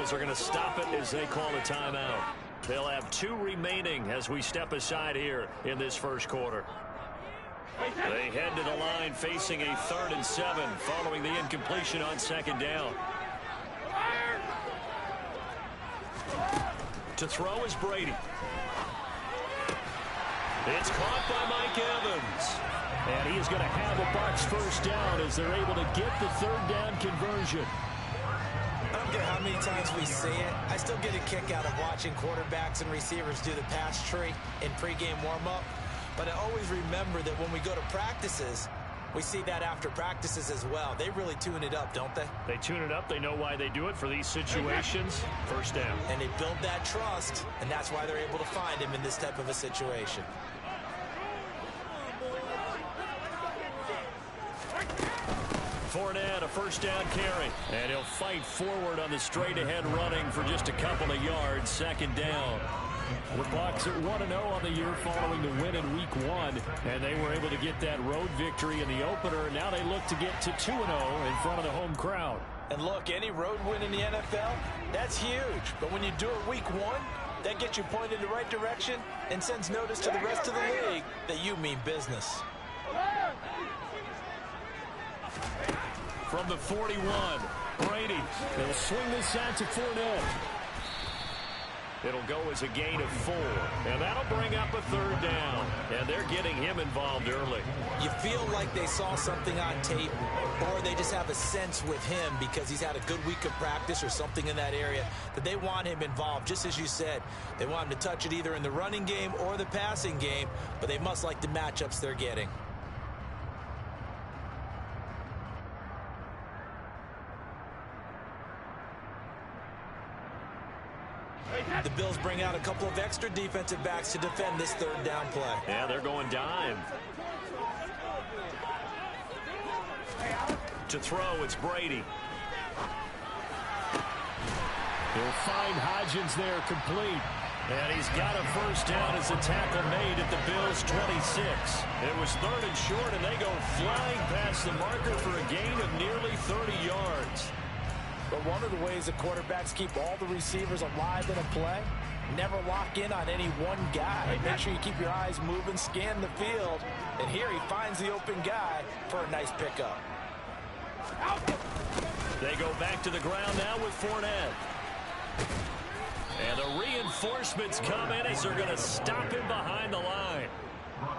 Bills are going to stop it as they call a timeout. They'll have 2 remaining as we step aside here in this first quarter. They head to the line facing a 3rd and 7 following the incompletion on 2nd down. To throw is Brady. It's caught by Mike Evans. And he is going to have a Bucs first down as they're able to get the 3rd down conversion. I don't care how many times we see it. I still get a kick out of watching quarterbacks and receivers do the pass tree in pregame warm-up. But I always remember that when we go to practices, we see that after practices as well. They really tune it up, don't they? They tune it up. They know why they do it for these situations. First down. And they build that trust, and that's why they're able to find him in this type of a situation. Fournette, a first down carry. And he'll fight forward on the straight-ahead running for just a couple of yards. 2nd down. The Bucs at 1-0 on the year following the win in Week 1. And they were able to get that road victory in the opener. And now they look to get to 2-0 in front of the home crowd. And look, any road win in the NFL, that's huge. But when you do it Week 1, that gets you pointed in the right direction and sends notice to the rest of the league that you mean business. From the 41, Brady. They'll swing this out to Fournette. It'll go as a gain of 4. And that'll bring up a 3rd down. And they're getting him involved early. You feel like they saw something on tape, or they just have a sense with him because he's had a good week of practice or something in that area that they want him involved. Just as you said, they want him to touch it either in the running game or the passing game, but they must like the matchups they're getting. The Bills bring out a couple of extra defensive backs to defend this 3rd down play. Yeah, they're going dime. To throw, it's Brady. He'll find Hodgins there complete. And he's got a first down as the tackle made at the Bills' 26. It was 3rd and short, and they go flying past the marker for a gain of nearly 30 yards. But one of the ways that quarterbacks keep all the receivers alive in a play, never lock in on any one guy. Make sure you keep your eyes moving, scan the field, and here he finds the open guy for a nice pickup. They go back to the ground now with Fournette. And the reinforcements come in as they're going to stop him behind the line.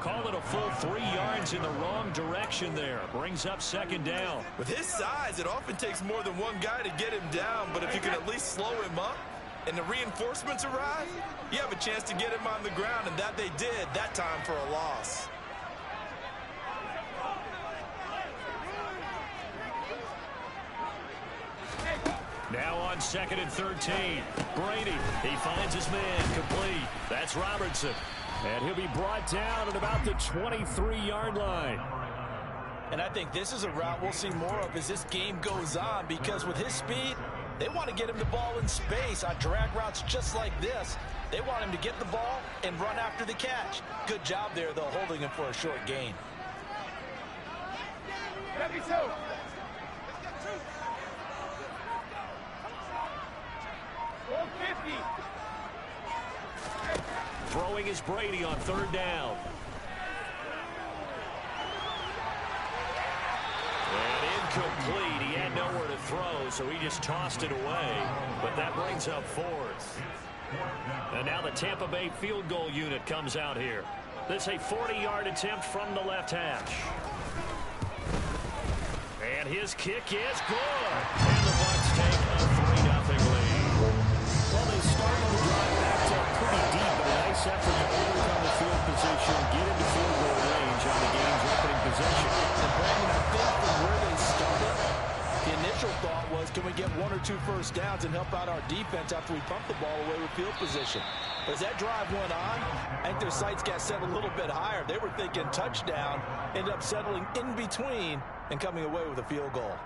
Call it a full 3 yards in the wrong direction there. Brings up 2nd down. With his size, it often takes more than one guy to get him down, but if you can at least slow him up and the reinforcements arrive, you have a chance to get him on the ground, and that they did that time for a loss. Now on 2nd and 13. Brady, he finds his man complete. That's Robertson. And he'll be brought down at about the 23-yard line. And I think this is a route we'll see more of as this game goes on, because with his speed, they want to get him the ball in space on drag routes just like this. They want him to get the ball and run after the catch. Good job there, though, holding him for a short gain. Throwing is Brady on 3rd down. And incomplete. He had nowhere to throw, so he just tossed it away. But that brings up 4th. And now the Tampa Bay field goal unit comes out here. This is a 40-yard attempt from the left hash. And his kick is good. And the Bucs take a 3-0 lead. Well, they started the drive backed up pretty deep, but a nice effort to overcome the field position, get into field goal range on the game's opening possession. And Brandon, I think from where they started, the initial thought was, can we get 1 or 2 first downs and help out our defense after we pump the ball away with field position? But as that drive went on, I think their sights got set a little bit higher. They were thinking touchdown, ended up settling in between and coming away with a field goal.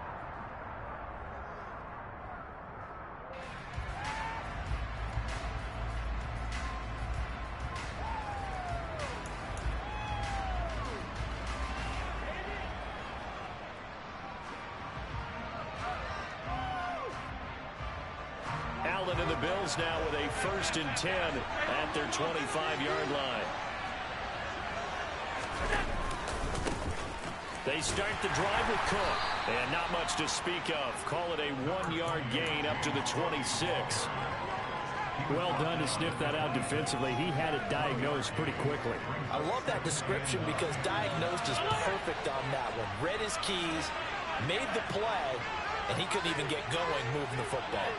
Allen and the Bills now with a 1st and 10 at their 25-yard line. They start the drive with Cook. And not much to speak of. Call it a 1-yard gain up to the 26. Well done to sniff that out defensively. He had it diagnosed pretty quickly. I love that description because diagnosed is perfect on that one. Read his keys, made the play, and he couldn't even get going moving the football.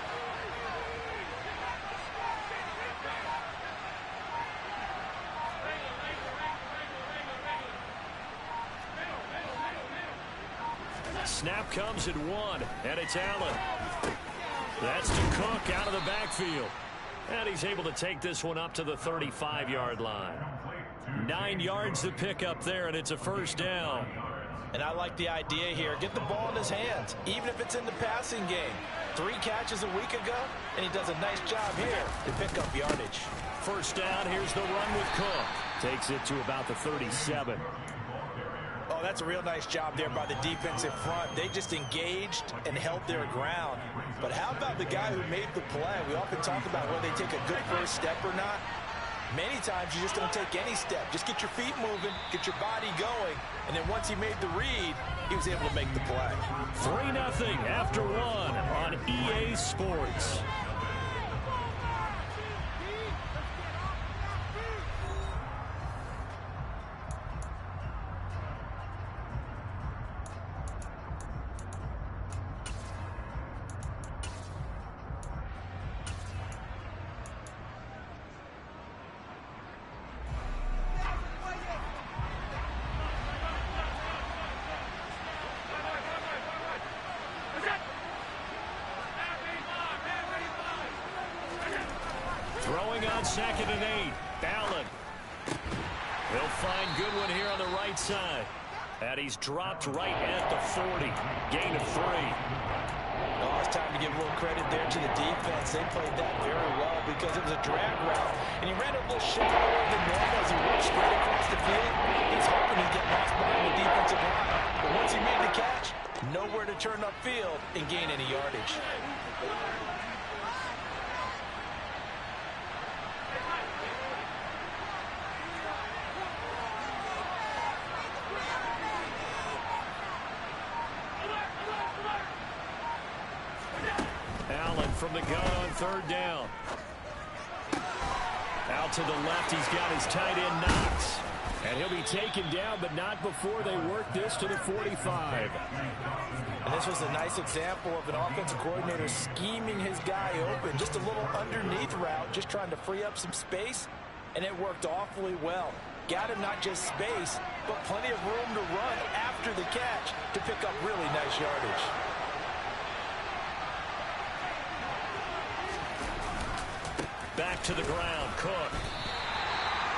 Snap comes at 1, and it's Allen. That's to Cook out of the backfield. And he's able to take this one up to the 35-yard line. 9 yards to pick up there, and it's a 1st down. And I like the idea here. Get the ball in his hands, even if it's in the passing game. 3 catches a week ago, and he does a nice job here to pick up yardage. 1st down, here's the run with Cook. Takes it to about the 37. Oh, that's a real nice job there by the defensive front. They just engaged and held their ground. But how about the guy who made the play? We often talk about whether they take a good first step or not. Many times you just don't take any step. Just get your feet moving, get your body going, and then once he made the read, he was able to make the play. 3-0 after 1 on EA Sports. Throwing on 2nd and 8. Allen. He'll find Goodwin here on the right side. And he's dropped right at the 40. Gain of 3. Oh, it's time to give a little credit there to the defense. They played that very well because it was a drag route. And he ran a little shallower than normal as he worked straight across the field. He's hoping he'd get lost behind the defensive line. But once he made the catch, nowhere to turn upfield and gain any yardage. From the gun on 3rd down. Out to the left, he's got his tight end Knox. And he'll be taken down, but not before they work this to the 45. And this was a nice example of an offensive coordinator scheming his guy open. Just a little underneath route, just trying to free up some space, and it worked awfully well. Got him not just space, but plenty of room to run after the catch to pick up really nice yardage. Back to the ground, Cook.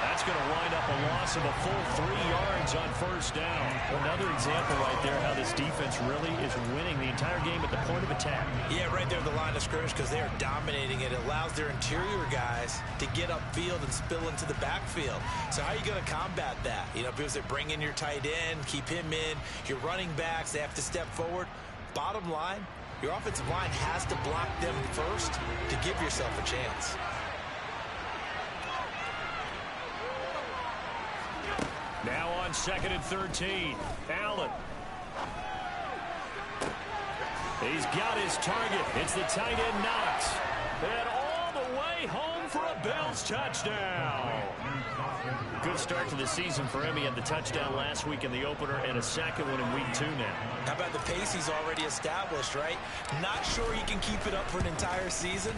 That's going to wind up a loss of a full 3 yards on 1st down. Another example right there how this defense really is winning the entire game at the point of attack. Yeah, right there at the line of scrimmage because they are dominating it. It allows their interior guys to get upfield and spill into the backfield. So how are you going to combat that? You know, because they bring in your tight end, keep him in. Your running backs, they have to step forward. Bottom line, your offensive line has to block them first to give yourself a chance. Now on 2nd and 13. Allen. He's got his target. It's the tight end Knox. And all the way home for a Bills touchdown. Good start to the season for him. He had the touchdown last week in the opener and a 2nd one in week 2 now. How about the pace he's already established, right? Not sure he can keep it up for an entire season,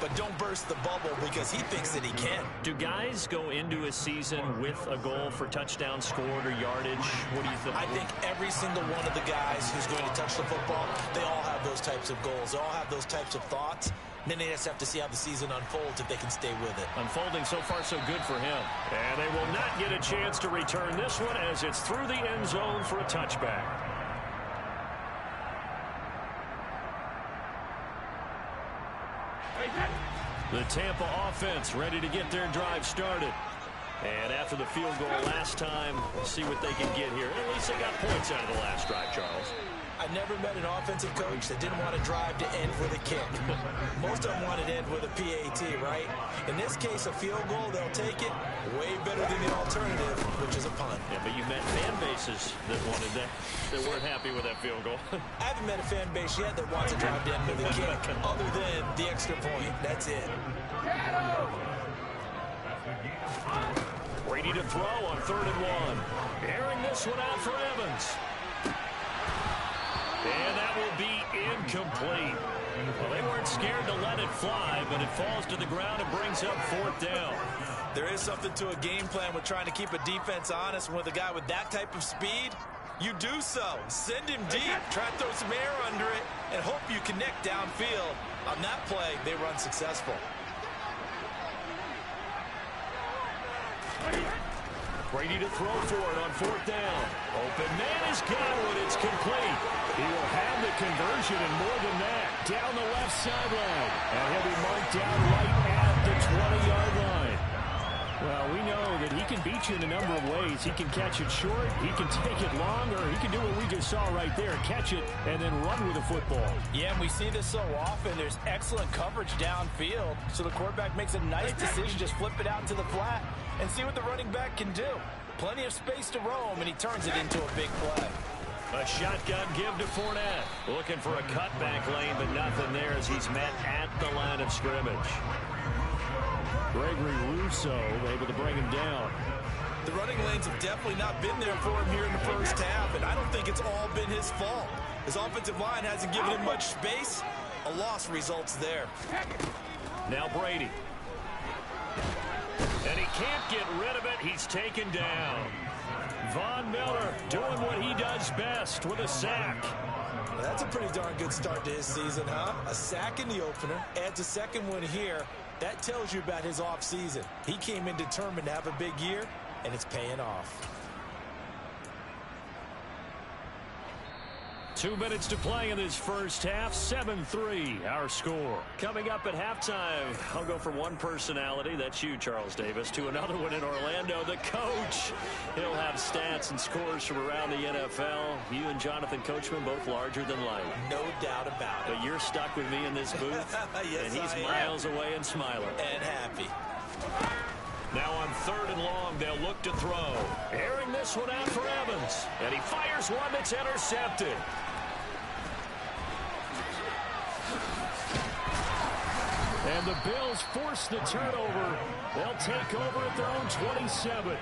but don't burst the bubble because he thinks that he can. Do guys go into a season with a goal for touchdown scored or yardage? What do you think? I think every single one of the guys who's going to touch the football, they all have those types of goals. They all have those types of thoughts. And then they just have to see how the season unfolds if they can stay with it. Unfolding so far so good for him. And they will not get a chance to return this one as it's through the end zone for a touchback. The Tampa offense ready to get their drive started. And after the field goal last time, we'll see what they can get here. At least they got points out of the last drive, Charles. I never met an offensive coach that didn't want to drive to end with a kick. Most of them wanted to end with a PAT, right? In this case, a field goal, they'll take it way better than the alternative, which is a punt. Yeah, but you met fan bases that wanted that weren't happy with that field goal. I haven't met a fan base yet that wants to drive to end with a kick, other than the extra point. That's it. Brady to throw on 3rd and 1. Airing this one out for Evans. And that will be incomplete. Well, they weren't scared to let it fly, but it falls to the ground and brings up 4th down. There is something to a game plan with trying to keep a defense honest. With a guy with that type of speed, you do so. Send him deep. Try to throw some air under it and hope you connect downfield. On that play, they were unsuccessful. Brady to throw for it on 4th down. Open man is Godwin. It's complete. He will have the conversion and more than that. Down the left sideline. And he'll be marked down right at the 20-yard line. Well, we know that he can beat you in a number of ways. He can catch it short. He can take it long. Or he can do what we just saw right there. Catch it and then run with the football. Yeah, and we see this so often. There's excellent coverage downfield. So the quarterback makes a nice decision. Just flip it out to the flat and see what the running back can do. Plenty of space to roam, and he turns it into a big play. A shotgun give to Fournette. Looking for a cutback lane, but nothing there as he's met at the line of scrimmage. Gregory Rousseau able to bring him down. The running lanes have definitely not been there for him here in the first half, and I don't think it's all been his fault. His offensive line hasn't given him much space. A loss results there. Now Brady. And he can't get rid of it. He's taken down. Von Miller doing what he does best with a sack. Well, that's a pretty darn good start to his season, huh? A sack in the opener, adds a second one here. That tells you about his offseason. He came in determined to have a big year, and it's paying off. 2 minutes to play in this first half. 7-3 our score. Coming up at halftime, I'll go from one personality, that's you, Charles Davis, to another one in Orlando, the coach. He'll have stats and scores from around the NFL. You and Jonathan Coachman both larger than life. No doubt about it. But you're stuck with me in this booth, yes, and he's miles away and smiling. And happy. Now on 3rd and long, they'll look to throw. Airing this one out for Evans. And he fires one that's intercepted. And the Bills force the turnover. They'll take over at their own 27.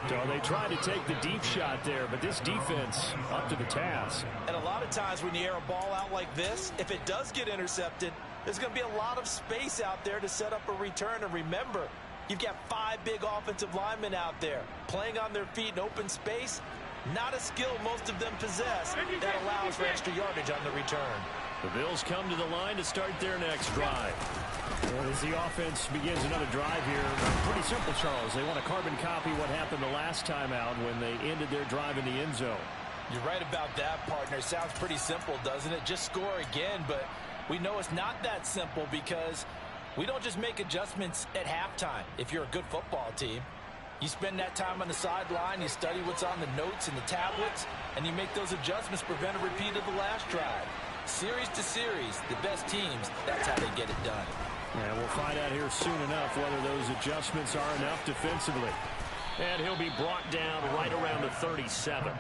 So they tried to take the deep shot there, but this defense up to the task. And a lot of times when you air a ball out like this, if it does get intercepted, there's going to be a lot of space out there to set up a return. And remember, you've got 5 big offensive linemen out there playing on their feet in open space. Not a skill most of them possess that allows for extra yardage on the return. The Bills come to the line to start their next drive. Well, as the offense begins another drive here, pretty simple, Charles. They want to carbon copy what happened the last time out when they ended their drive in the end zone. You're right about that, partner. Sounds pretty simple, doesn't it? Just score again, but we know it's not that simple because we don't just make adjustments at halftime. If you're a good football team, you spend that time on the sideline, you study what's on the notes and the tablets, and you make those adjustments to prevent a repeat of the last drive. Series to series, the best teams, that's how they get it done. And we'll find out here soon enough whether those adjustments are enough defensively. And he'll be brought down right around the 37.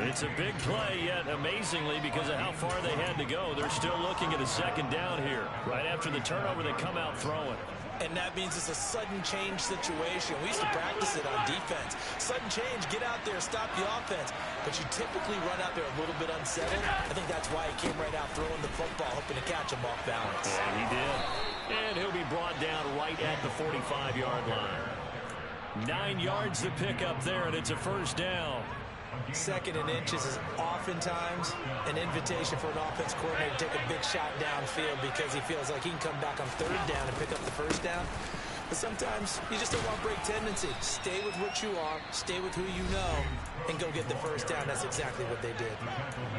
It's a big play, yet amazingly, because of how far they had to go, they're still looking at a second down here. Right after the turnover, they come out throwing. And that means it's a sudden change situation. We used to practice it on defense. Sudden change, get out there, stop the offense. But you typically run out there a little bit unsettled. I think that's why he came right out throwing the football, hoping to catch him off balance. And he did. And he'll be brought down right at the 45-yard line. 9 yards to pick up there, and it's a first down. 2nd and inches is oftentimes an invitation for an offense coordinator to take a big shot downfield because he feels like he can come back on 3rd down and pick up the first down. But sometimes you just don't want break tendency. Stay with what you are, stay with who you know, and go get the first down. That's exactly what they did.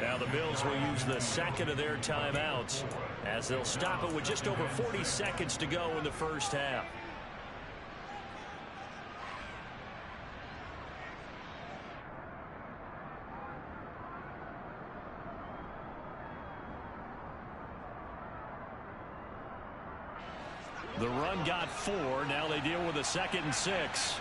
Now the Bills will use the second of their timeouts as they'll stop it with just over 40 seconds to go in the first half. The run got 4. Now they deal with a 2nd and 6.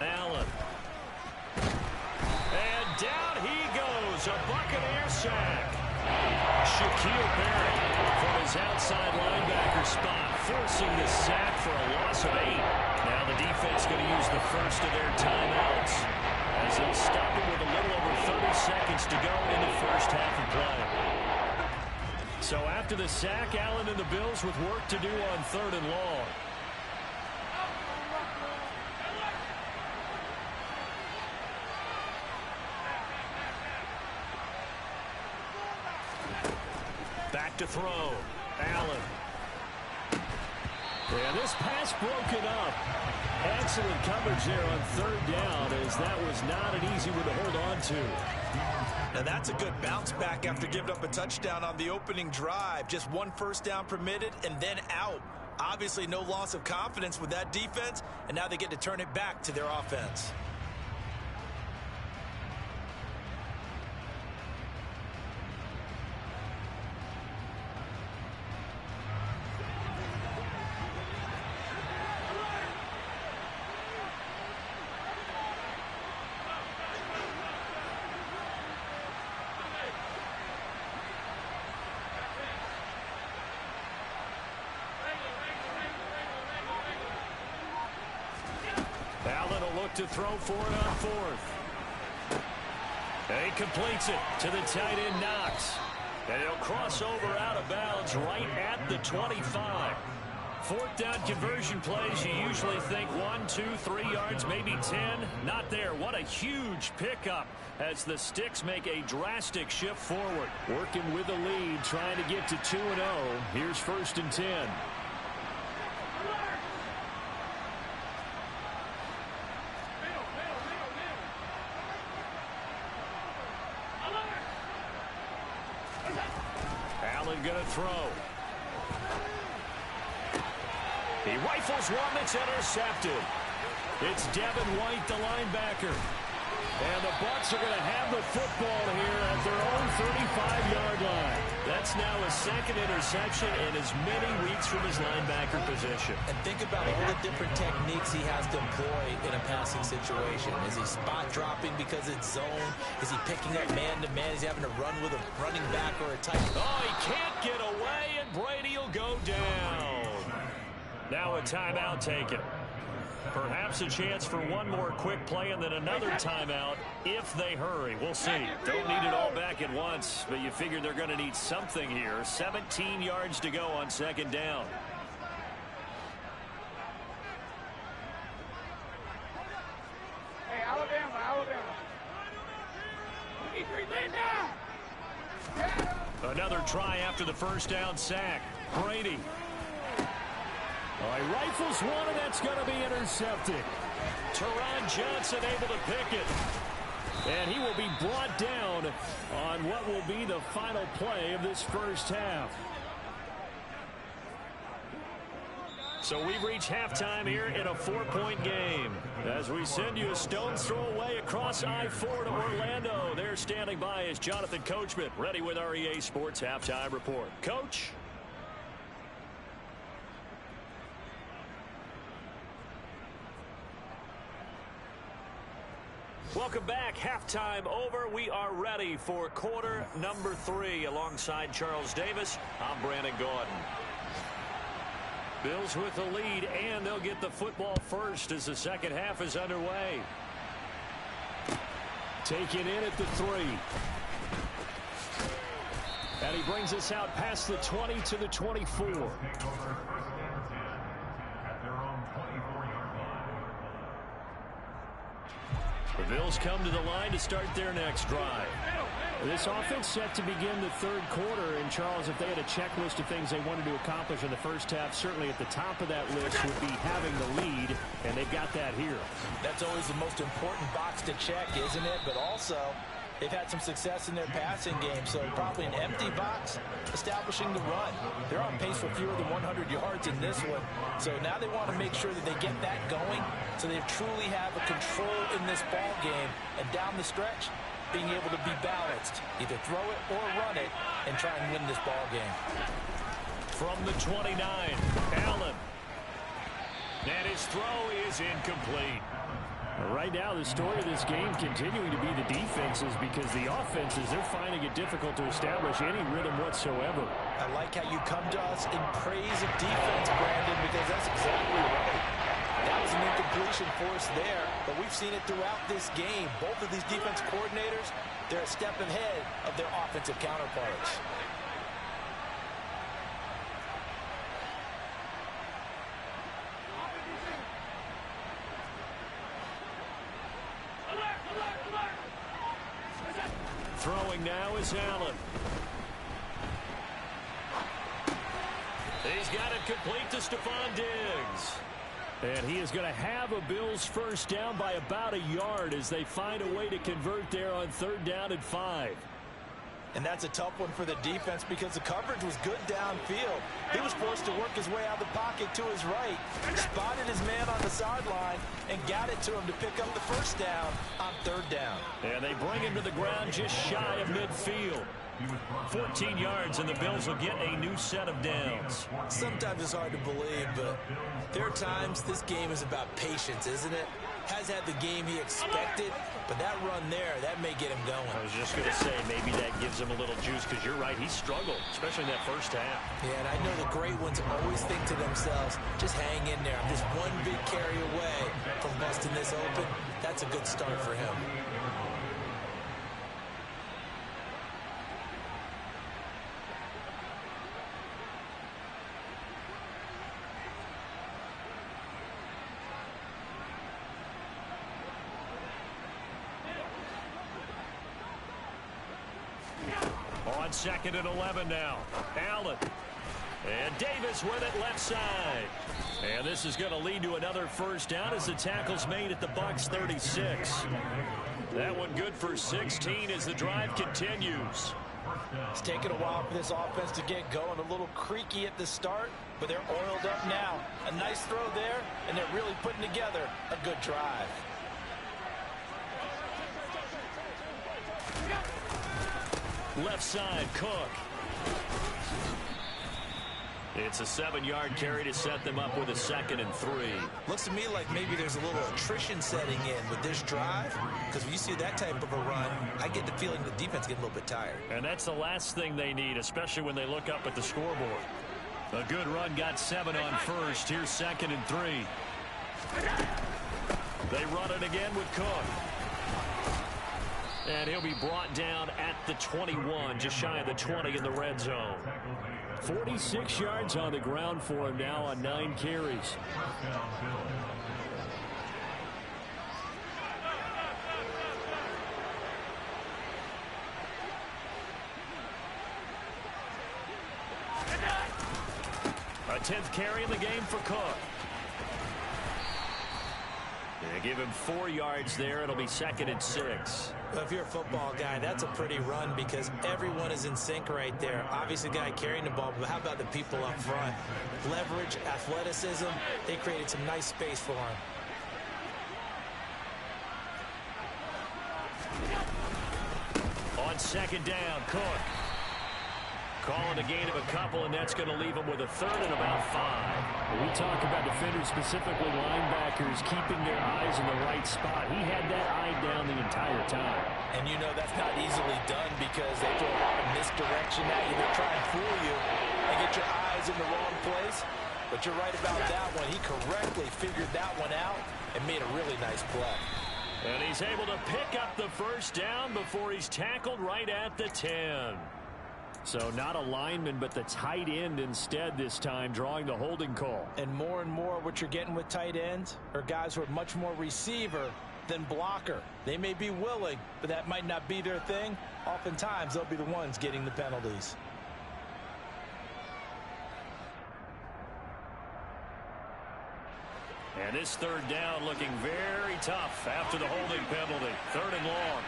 Allen. And down he goes. A Buccaneer sack. Shaquille Barrett from his outside linebacker spot, forcing the sack for a loss of 8. Now the defense going to use the first of their timeouts as they'll stop it with a little over 30 seconds to go in the first half of play. So after the sack, Allen and the Bills with work to do on 3rd and long. Back to throw. Allen. And this pass broken up. Excellent coverage there on 3rd down, as that was not an easy one to hold on to. Now that's a good bounce back after giving up a touchdown on the opening drive. Just 1 first down permitted and then out. Obviously no loss of confidence with that defense, and now they get to turn it back to their offense. Allen will look to throw for it on 4th. And he completes it to the tight end, Knox. And he'll cross over out of bounds right at the 25. 4th down conversion plays, you usually think 1, 2, 3 yards, maybe 10. Not there. What a huge pickup as the Sticks make a drastic shift forward. Working with the lead, trying to get to 2-0. Here's 1st and 10. Allen going to throw. He rifles one that's intercepted. It's Devin White, the linebacker. And the Bucs are going to have the football here at their own 35-yard line. That's now a 2nd interception in as many weeks from his linebacker position. And think about all the different techniques he has to employ in a passing situation. Is he spot dropping because it's zone? Is he picking up man-to-man? Is he having to run with a running back or a tight end? Oh, he can't get away, and Brady will go down. Now a timeout taken. Perhaps a chance for one more quick play and then another timeout if they hurry. We'll see. Don't need it all back at once, but you figure they're going to need something here. 17 yards to go on 2nd down. Hey, Alabama. Another try after the 1st down sack. Brady. He rifles one, and that's going to be intercepted. Teron Johnson able to pick it. And he will be brought down on what will be the final play of this first half. So we've reached halftime here in a 4-point game. As we send you a stone's throw away across I-4 to Orlando. There standing by is Jonathan Coachman, ready with our EA Sports Halftime Report. Coach? Welcome back. Halftime over. We are ready for quarter number 3. Alongside Charles Davis, I'm Brandon Gordon. Bills with the lead, and they'll get the football first as the second half is underway. Taken in at the 3. And he brings us out past the 20 to the 24. The Bills come to the line to start their next drive. This offense set to begin the 3rd quarter. And, Charles, if they had a checklist of things they wanted to accomplish in the first half, certainly at the top of that list would be having the lead, and they've got that here. That's always the most important box to check, isn't it? But also, They've had some success in their passing game, so probably an empty box establishing the run. They're on pace for fewer than 100 yards in this one, so now they want to make sure that they get that going so they truly have a control in this ball game, and down the stretch, being able to be balanced, either throw it or run it, and try and win this ball game. From the 29, Allen. And his throw is incomplete. Right now, the story of this game continuing to be the defenses, because the offenses, they're finding it difficult to establish any rhythm whatsoever. I like how you come to us in praise of defense, Brandon, because that's exactly right. That was an incompletion for us there, but we've seen it throughout this game. Both of these defense coordinators, they're a step ahead of their offensive counterparts. Throwing now is Allen. He's got it complete to Stephon Diggs. And he is going to have a Bills first down by about a yard as they find a way to convert there on 3rd down and 5. And that's a tough one for the defense because the coverage was good downfield. He was forced to work his way out of the pocket to his right, spotted his man on the sideline, and got it to him to pick up the first down on 3rd down. And they bring him to the ground just shy of midfield. 14 yards, and the Bills will get a new set of downs. Sometimes it's hard to believe, but there are times this game is about patience, isn't it? Has had the game he expected, but that run there, that may get him going. I was just going to say, maybe that gives him a little juice, because you're right, he struggled, especially in that first half. Yeah, and I know the great ones always think to themselves, just hang in there. I'm just one big carry away from busting this open. That's a good start for him. On 2nd and 11 now. Allen. And Davis with it left side. And this is going to lead to another first down as the tackle's made at the Bucs 36. That one good for 16 as the drive continues. It's taken a while for this offense to get going. A little creaky at the start, but they're oiled up now. A nice throw there, and they're really putting together a good drive. Left side, Cook. It's a 7-yard carry to set them up with a 2nd and 3. Looks to me like maybe there's a little attrition setting in with this drive, because when you see that type of a run, I get the feeling the defense getting a little bit tired. And that's the last thing they need, especially when they look up at the scoreboard. A good run got 7 on first. Here's 2nd and 3. They run it again with Cook. And he'll be brought down at the 21, just shy of the 20 in the red zone. 46 yards on the ground for him now on 9 carries. A 10th carry in the game for Cook. They give him 4 yards there. It'll be 2nd and 6. Well, if you're a football guy, that's a pretty run because everyone is in sync right there. Obviously, the guy carrying the ball, but how about the people up front? Leverage, athleticism, they created some nice space for him. On 2nd down, Cook. Calling a gain of a couple, and that's going to leave him with a 3rd and about 5. We talk about defenders, specifically linebackers, keeping their eyes in the right spot. He had that eye down the entire time. And you know that's not easily done because they throw a lot of misdirection at you. They try and fool you and get your eyes in the wrong place. But you're right about that one. He correctly figured that one out and made a really nice play. And he's able to pick up the first down before he's tackled right at the 10. So not a lineman, but the tight end instead this time, drawing the holding call. And more what you're getting with tight ends are guys who are much more receiver than blocker. They may be willing, but that might not be their thing. Oftentimes, they'll be the ones getting the penalties. And this 3rd down looking very tough after the holding penalty. 3rd and long.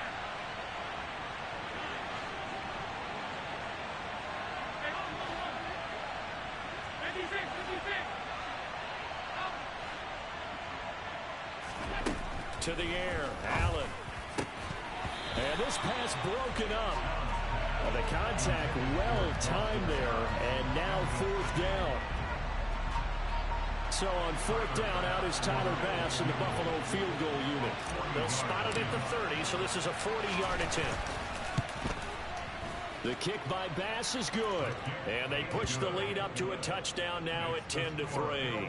to the air. Allen. And this pass broken up. The contact well timed there, and now 4th down. So on 4th down, out is Tyler Bass in the Buffalo field goal unit. They'll spot it at the 30, so this is a 40-yard attempt. The kick by Bass is good, and they push the lead up to a touchdown now at 10-3.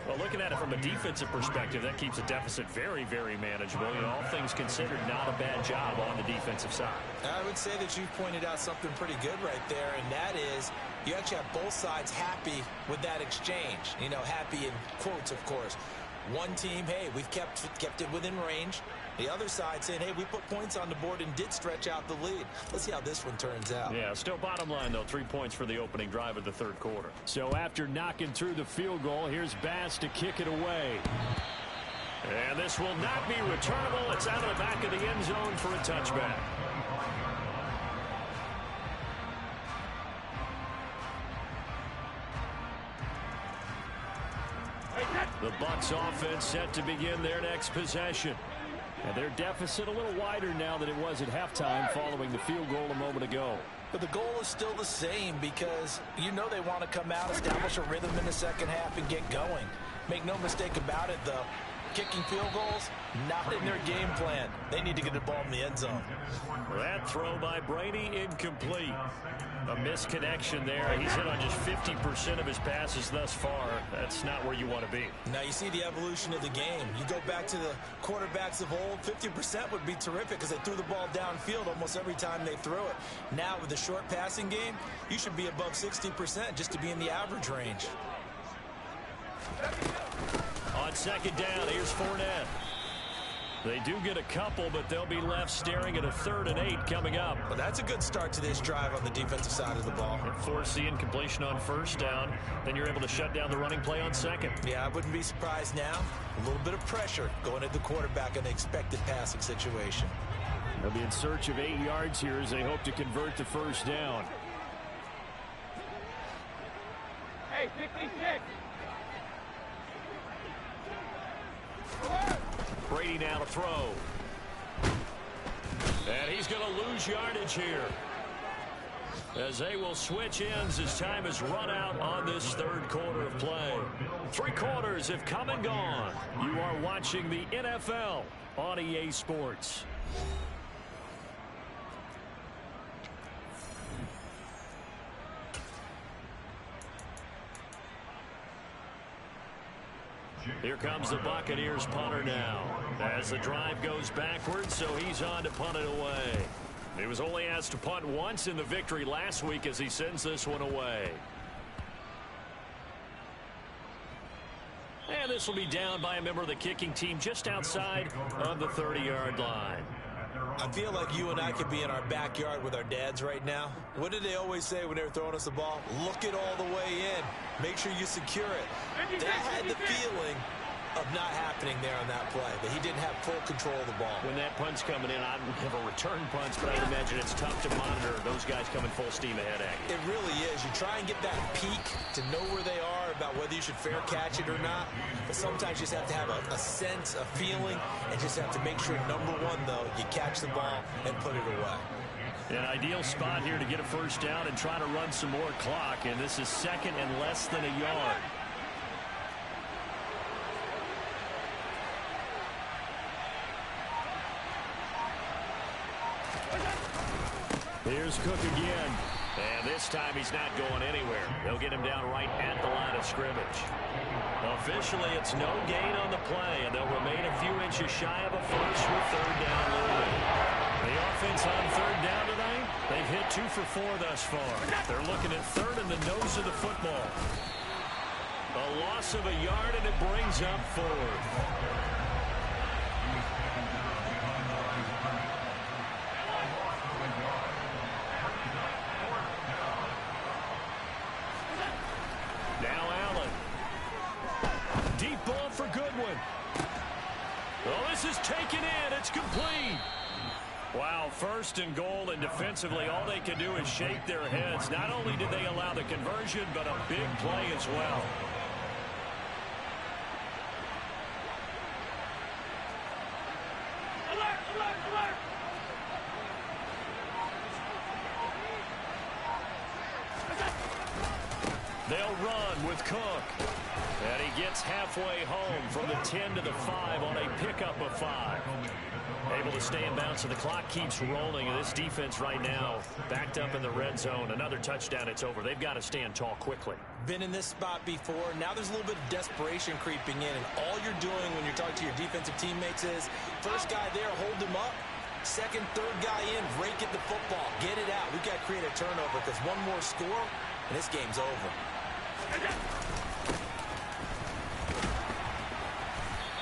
Well, looking at it from a defensive perspective, that keeps the deficit very, very manageable. You know, all things considered, not a bad job on the defensive side. I would say that you've pointed out something pretty good right there, and that is you actually have both sides happy with that exchange. You know, happy in quotes, of course. One team, hey, we've kept it within range. The other side saying, hey, we put points on the board and did stretch out the lead. Let's see how this one turns out. Yeah, still bottom line, though, 3 points for the opening drive of the 3rd quarter. So after knocking through the field goal, here's Bass to kick it away. And this will not be returnable. It's out of the back of the end zone for a touchback. The Bucs offense set to begin their next possession. And their deficit a little wider now than it was at halftime following the field goal a moment ago. But the goal is still the same because you know they want to come out, establish a rhythm in the second half, and get going. Make no mistake about it, though. Kicking field goals, not in their game plan. They need to get the ball in the end zone. That throw by Brady incomplete. A misconnection there. He's hit on just 50% of his passes thus far. That's not where you want to be. Now you see the evolution of the game. You go back to the quarterbacks of old, 50% would be terrific because they threw the ball downfield almost every time they threw it. Now with the short passing game, you should be above 60% just to be in the average range. On 2nd down, here's Fournette. They do get a couple, but they'll be left staring at a 3rd and 8 coming up. Well, that's a good start to this drive on the defensive side of the ball. Force the incompletion on 1st down. Then you're able to shut down the running play on 2nd. Yeah, I wouldn't be surprised now. A little bit of pressure going at the quarterback in an expected passing situation. They'll be in search of 8 yards here as they hope to convert the 1st down. Hey, 66. Brady now to throw. And he's going to lose yardage here, as they will switch ends as time has run out on this 3rd quarter of play. 3 quarters have come and gone. You are watching the NFL on EA Sports. Here comes the Buccaneers punter now as the drive goes backwards, so he's on to punt it away. He was only asked to punt once in the victory last week as he sends this one away. And this will be down by a member of the kicking team just outside of the 30-yard line. I feel like you and I could be in our backyard with our dads right now. What did they always say when they were throwing us the ball? Look it all the way in. Make sure you secure it. That had the feeling of not happening there on that play, that he didn't have full control of the ball. When that punt's coming in, I don't have a return punch, but I imagine it's tough to monitor those guys coming full steam ahead at you. It really is. You try and get that peek to know where they are about whether you should fair catch it or not, but sometimes you just have to have a sense, a feeling, and just have to make sure, number one, though, you catch the ball and put it away. An ideal spot here to get a 1st down and try to run some more clock, and this is 2nd and less than a yard. Here's Cook again, and this time he's not going anywhere. They'll get him down right at the line of scrimmage. Officially, it's no gain on the play, and they'll remain a few inches shy of a first with 3rd down looming. The offense on 3rd down tonight, they've hit 2 for 4 thus far. They're looking at 3rd in the nose of the football. A loss of a yard, and it brings up 4th. Now Allen. Deep ball for Goodwin. Well, this is taken in. It's complete. Wow, 1st and goal, and defensively all they can do is shake their heads. Not only did they allow the conversion, but a big play as well. They'll run with Cook. And he gets halfway home from the 10 to the 5 on a pickup of 5. Able to stay in bounds, so the clock keeps rolling. And this defense right now backed up in the red zone. Another touchdown, it's over. They've got to stand tall quickly. Been in this spot before. Now there's a little bit of desperation creeping in. And all you're doing when you're talking to your defensive teammates is, first guy there, hold him up. Second, third guy in, rake at the football. Get it out. We've got to create a turnover because one more score, and this game's over.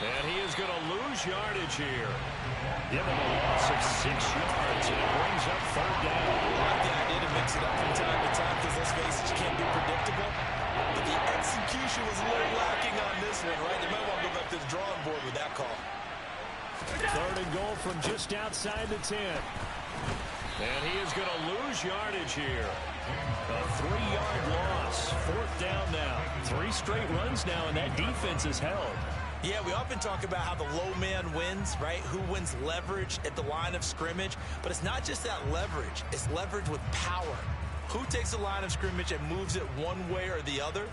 And he is going to lose yardage here. Give him a loss of 6 yards, and it brings up third down. I like the idea to mix it up from time to time because, let's face it, you can't be predictable. But the execution was a little lacking on this one, right? They might want to go back to the drawing board with that call. Third and goal from just outside the 10. And he is going to lose yardage here. A 3-yard loss. Fourth down now. 3 straight runs now, and that defense is held. Yeah, we often talk about how the low man wins, right? Who wins leverage at the line of scrimmage. But it's not just that leverage. It's leverage with power. Who takes the line of scrimmage and moves it one way or the other?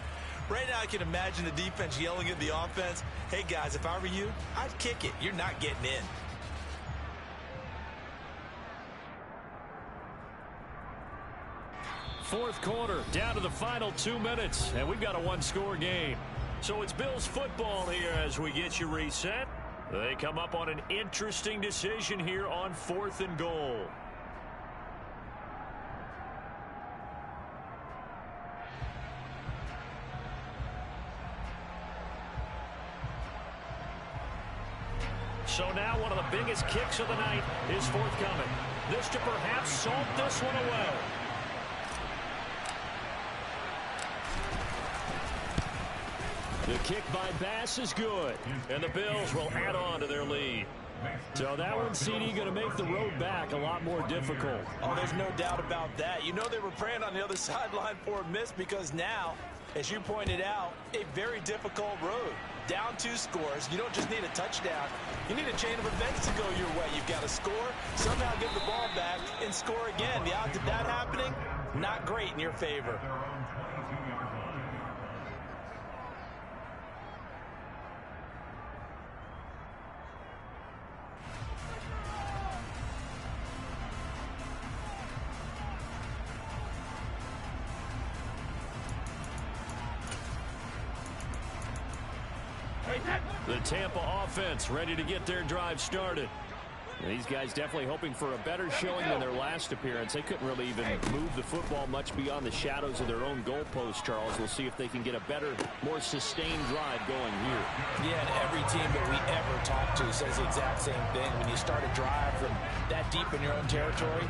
Right now, I can imagine the defense yelling at the offense, hey, guys, if I were you, I'd kick it. You're not getting in. Fourth quarter, down to the final 2 minutes, and we've got a one-score game. So it's Bills football here as we get you reset. They come up on an interesting decision here on 4th and goal. So now one of the biggest kicks of the night is forthcoming. This to perhaps salt this one away. The kick by Bass is good, and the Bills will add on to their lead. So that one, CD, going to make the road back a lot more difficult. Oh, there's no doubt about that. You know they were praying on the other sideline for a miss because now, as you pointed out, a very difficult road. Down 2 scores. You don't just need a touchdown. You need a chain of events to go your way. You've got to score, somehow get the ball back, and score again. The odds of that happening, not great in your favor. The Tampa offense ready to get their drive started. These guys definitely hoping for a better showing than their last appearance. They couldn't really even move the football much beyond the shadows of their own goalpost, Charles. We'll see if they can get a better, more sustained drive going here. Yeah, and every team that we ever talk to says the exact same thing. When you start a drive from that deep in your own territory,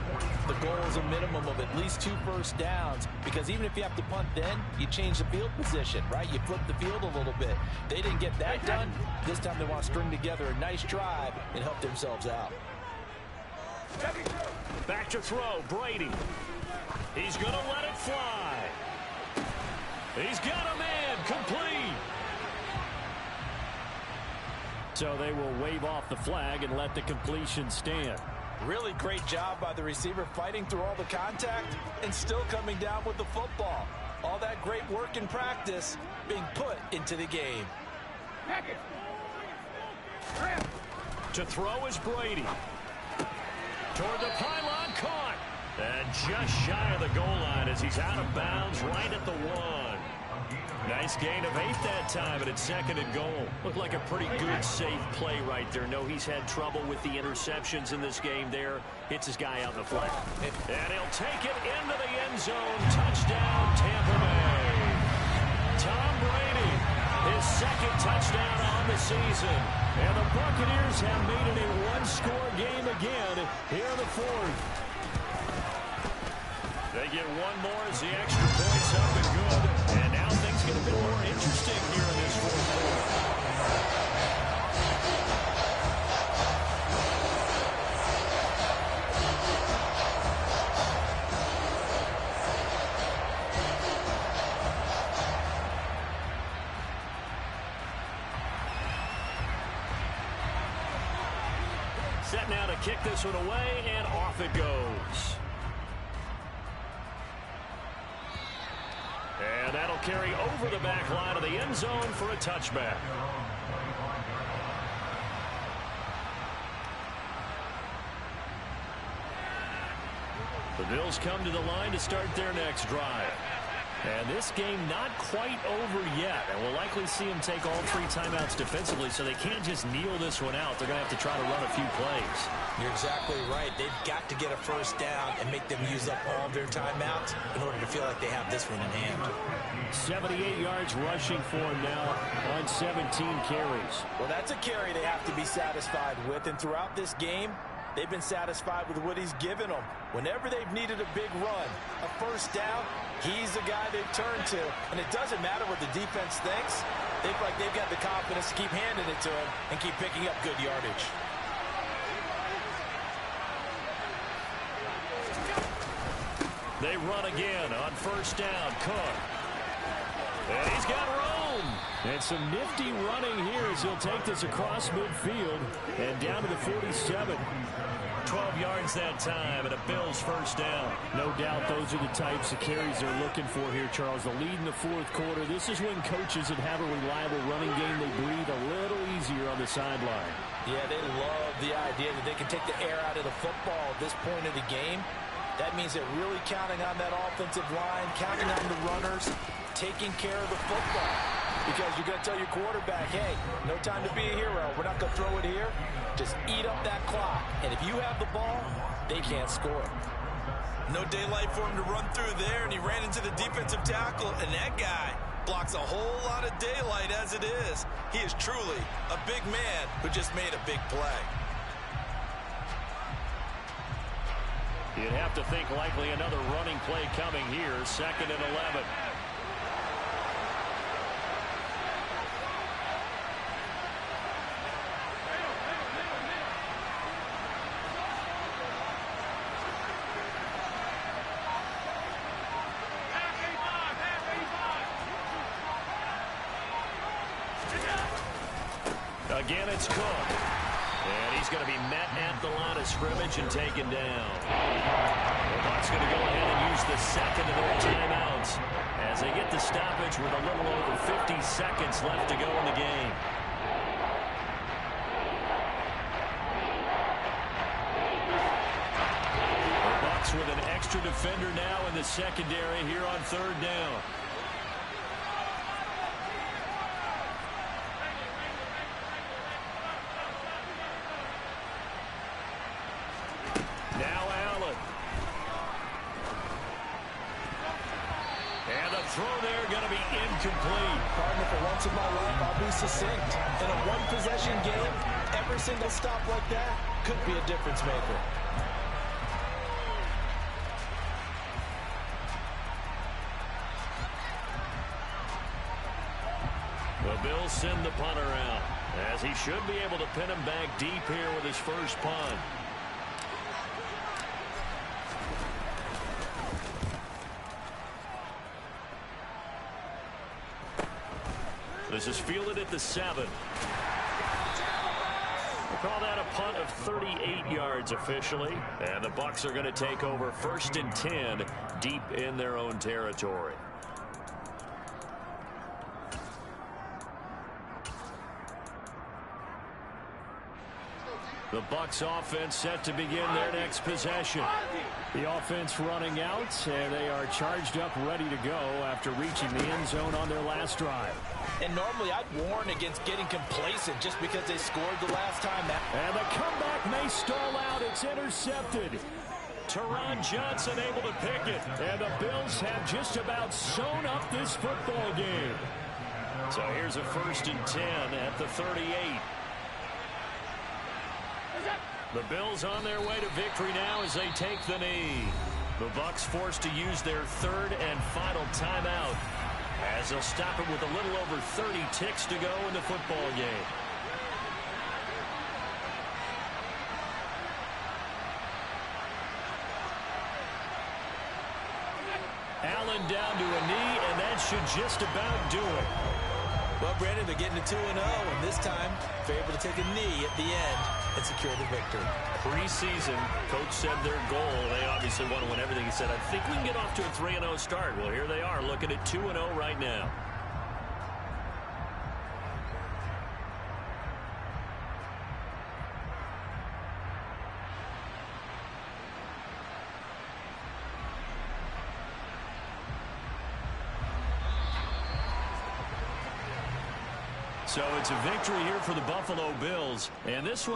the goal is a minimum of at least 2 first downs, because even if you have to punt then, you change the field position, right? You flip the field a little bit. They didn't get that done. This time they want to string together a nice drive and help themselves out. Back to throw, Brady. He's going to let it fly. He's got a man, complete. So they will wave off the flag and let the completion stand. Really great job by the receiver fighting through all the contact and still coming down with the football. All that great work in practice being put into the game. To throw is Brady. Toward the pylon, caught. And just shy of the goal line as he's out of bounds right at the 1. Nice gain of 8 that time, and it's 2nd and goal. Looked like a pretty good, safe play right there. No, he's had trouble with the interceptions in this game there. Hits his guy out in the flat. And he'll take it into the end zone. Touchdown, Tampa Bay. Tom Brady, his 2nd touchdown on the season. And the Buccaneers have made it a one-score game again here in the 4th. They get one more as the extra point's up and good. And now things get a bit more interesting here in this 4th quarter. Set now to kick this one away, and off it goes. And And that'll carry over the back line of the end zone for a touchback. The Bills come to the line to start their next drive. And this game not quite over yet. And we'll likely see them take all 3 timeouts defensively, so they can't just kneel this one out. They're going to have to try to run a few plays. You're exactly right. They've got to get a first down and make them use up all their timeouts in order to feel like they have this one in hand. 78 yards rushing for him now on 17 carries. Well, that's a carry they have to be satisfied with. And throughout this game, they've been satisfied with what he's given them. Whenever they've needed a big run, a first down, he's the guy they've turned to. And it doesn't matter what the defense thinks. They feel like they've got the confidence to keep handing it to him and keep picking up good yardage. They run again on first down. Cook. And he's got room. And some nifty running here as he'll take this across midfield and down to the 47. 12 yards that time and a Bills first down. No doubt those are the types of carries they're looking for here, Charles. The lead in the fourth quarter. This is when coaches that have a reliable running game, they breathe a little easier on the sideline. Yeah, they love the idea that they can take the air out of the football at this point of the game. That means they're really counting on that offensive line, counting on the runners, taking care of the football. Because you're going to tell your quarterback, hey, no time to be a hero. We're not going to throw it here. Just eat up that clock. And if you have the ball, they can't score. No daylight for him to run through there, and he ran into the defensive tackle, and that guy blocks a whole lot of daylight as it is. He is truly a big man who just made a big play. You'd have to think likely another running play coming here. 2nd and 11. Again, it's Cook. And he's going to be met at the line of scrimmage and taken down. The Bucs going to go ahead and use the second of their timeouts as they get the stoppage with a little over 50 seconds left to go in the game. The Bucs with an extra defender now in the secondary here on 3rd down. Throw there going to be incomplete. Partner, for once in my life, I'll be succinct. In a one-possession game, every single stop like that could be a difference maker. The Bills send the punter out as he should be able to pin him back deep here with his first punt. This is fielded at the 7. We'll call that a punt of 38 yards officially. And the Bucs are going to take over 1st and 10 deep in their own territory. The Bucs offense set to begin their next possession. The offense running out, and they are charged up, ready to go after reaching the end zone on their last drive. And normally I'd warn against getting complacent just because they scored the last time. And the comeback may stall out. It's intercepted. Teron Johnson able to pick it. And the Bills have just about sewn up this football game. So here's a 1st and 10 at the 38. The Bills on their way to victory now as they take the knee. The Bucs forced to use their 3rd and final timeout as they'll stop it with a little over 30 ticks to go in the football game. Allen down to a knee, and that should just about do it. Well, Brandon, they're getting to 2-0, and this time they're able to take a knee at the end. and secure the victory. Preseason, coach said their goal, they obviously want to win everything. He said, I think we can get off to a 3-0 start. Well, here they are looking at 2-0 right now. So it's a victory here for the Buffalo Bills, and this one